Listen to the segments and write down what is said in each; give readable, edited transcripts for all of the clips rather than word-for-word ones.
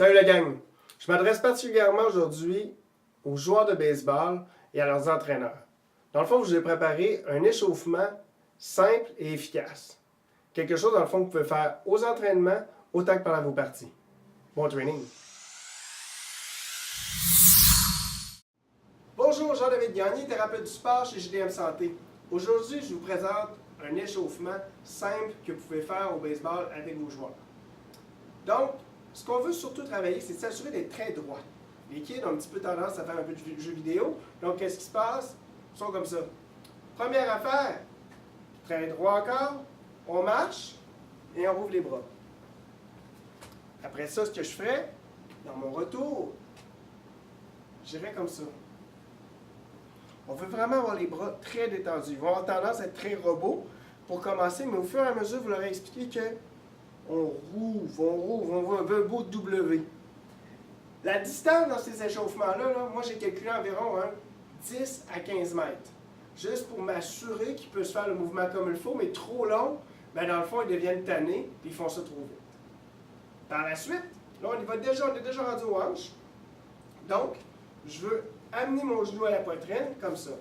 Salut la gang! Je m'adresse particulièrement aujourd'hui aux joueurs de baseball et à leurs entraîneurs. Dans le fond, je vous ai préparé un échauffement simple et efficace. Quelque chose, dans le fond, que vous pouvez faire aux entraînements autant que pendant vos parties. Bon training! Bonjour, Jean-David Gagné, thérapeute du sport chez JDM Santé. Aujourd'hui, je vous présente un échauffement simple que vous pouvez faire au baseball avec vos joueurs. Donc, ce qu'on veut surtout travailler, c'est de s'assurer d'être très droit. Les kids ont un petit peu tendance à faire un peu de jeux vidéo. Donc, qu'est-ce qui se passe? Ils sont comme ça. Première affaire, très droit encore, on marche et on rouvre les bras. Après ça, ce que je ferai, dans mon retour, j'irai comme ça. On veut vraiment avoir les bras très détendus. Ils vont avoir tendance à être très robots pour commencer, mais au fur et à mesure, vous leur expliquez que on veut un beau W. La distance dans ces échauffements-là, moi j'ai calculé environ 10 à 15 mètres. Juste pour m'assurer qu'ils peuvent faire le mouvement comme il faut, mais trop long, ben dans le fond, ils deviennent tannés et ils font ça trop vite. Par la suite, là on est déjà rendu aux hanches. Donc, je veux amener mon genou à la poitrine, comme ça.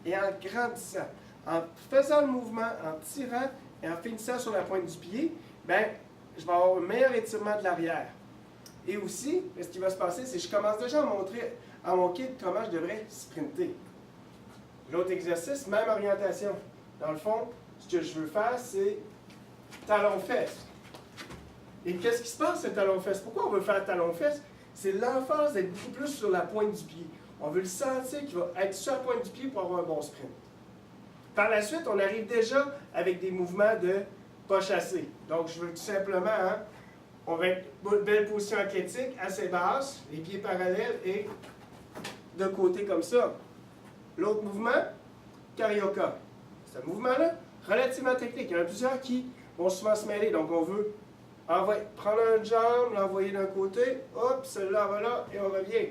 Et en grandissant, en faisant le mouvement, en tirant et en finissant sur la pointe du pied, ben, je vais avoir un meilleur étirement de l'arrière. Et aussi, ce qui va se passer, c'est que je commence déjà à montrer à mon kid comment je devrais sprinter. L'autre exercice, même orientation. Dans le fond, ce que je veux faire, c'est talon-fesse. Et qu'est-ce qui se passe, le talon-fesse? Pourquoi on veut faire talon-fesse? C'est l'emphase d'être beaucoup plus sur la pointe du pied. On veut le sentir qu'il va être sur la pointe du pied pour avoir un bon sprint. Par la suite, on arrive déjà avec des mouvements de pas chassé. Donc, je veux tout simplement, on va être une belle position athlétique, assez basse, les pieds parallèles et de côté comme ça. L'autre mouvement, carioca. Ce mouvement-là, relativement technique. Il y en a plusieurs qui vont souvent se mêler. Donc, on veut prendre une jambe, l'envoyer d'un côté, hop, celle-là va là et on revient.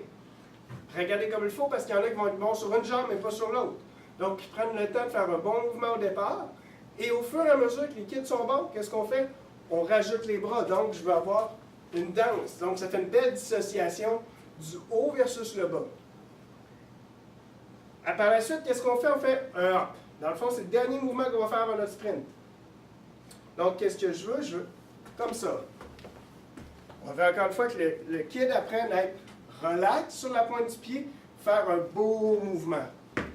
Regardez comme il faut parce qu'il y en a qui vont être bons sur une jambe mais pas sur l'autre. Donc, ils prennent le temps de faire un bon mouvement au départ. Et au fur et à mesure que les kids sont bons, qu'est-ce qu'on fait? On rajoute les bras. Donc, je veux avoir une danse. Donc, ça fait une belle dissociation du haut versus le bas. Par la suite, qu'est-ce qu'on fait? On fait un hop. Dans le fond, c'est le dernier mouvement qu'on va faire avant notre sprint. Donc, qu'est-ce que je veux? Je veux comme ça. On veut encore une fois que le kid apprenne à être relax sur la pointe du pied, faire un beau mouvement.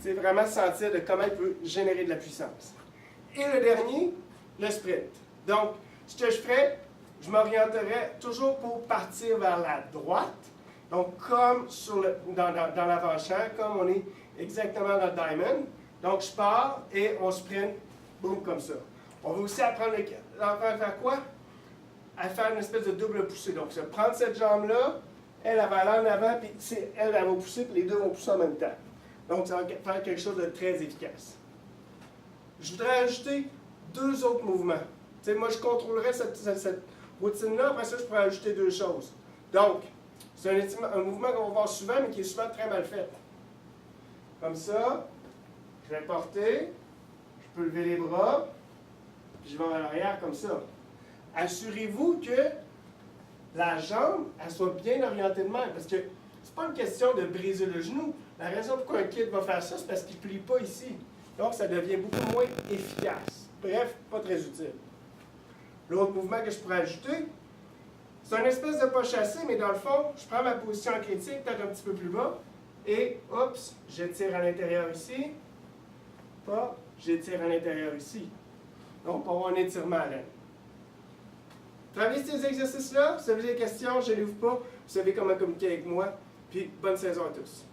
C'est vraiment sentir de comment il peut générer de la puissance. Et le dernier, le sprint. Donc, ce que je ferais, je m'orienterais toujours pour partir vers la droite. Donc, comme dans l'avant-champ, comme on est exactement dans le diamond. Donc, je pars et on sprint, boum, comme ça. On va aussi apprendre l'enfant à faire quoi? À faire une espèce de double poussée. Donc, je vais prendre cette jambe-là, elle va aller en avant, puis elle va pousser, puis les deux vont pousser en même temps. Donc, ça va faire quelque chose de très efficace. Je voudrais ajouter deux autres mouvements. Tu sais, moi, je contrôlerais cette routine-là. Après ça, je pourrais ajouter deux choses. Donc, c'est un mouvement qu'on va voir souvent, mais qui est souvent très mal fait. Comme ça, je vais porter, je peux lever les bras, puis je vais en arrière comme ça. Assurez-vous que la jambe, elle soit bien orientée de même, parce que c'est pas une question de briser le genou. La raison pourquoi un kid va faire ça, c'est parce qu'il ne plie pas ici. Donc, ça devient beaucoup moins efficace. Bref, pas très utile. L'autre mouvement que je pourrais ajouter, c'est une espèce de pas chassé, mais dans le fond, je prends ma position athlétique, peut-être un petit peu plus bas, et, oups, j'étire à l'intérieur ici, pas, j'étire à l'intérieur ici. Donc, pour avoir un étirement à l'aine. Travaillez ces exercices-là. Si vous avez des questions, je ne les ouvre pas. Vous savez comment communiquer avec moi. Puis, bonne saison à tous.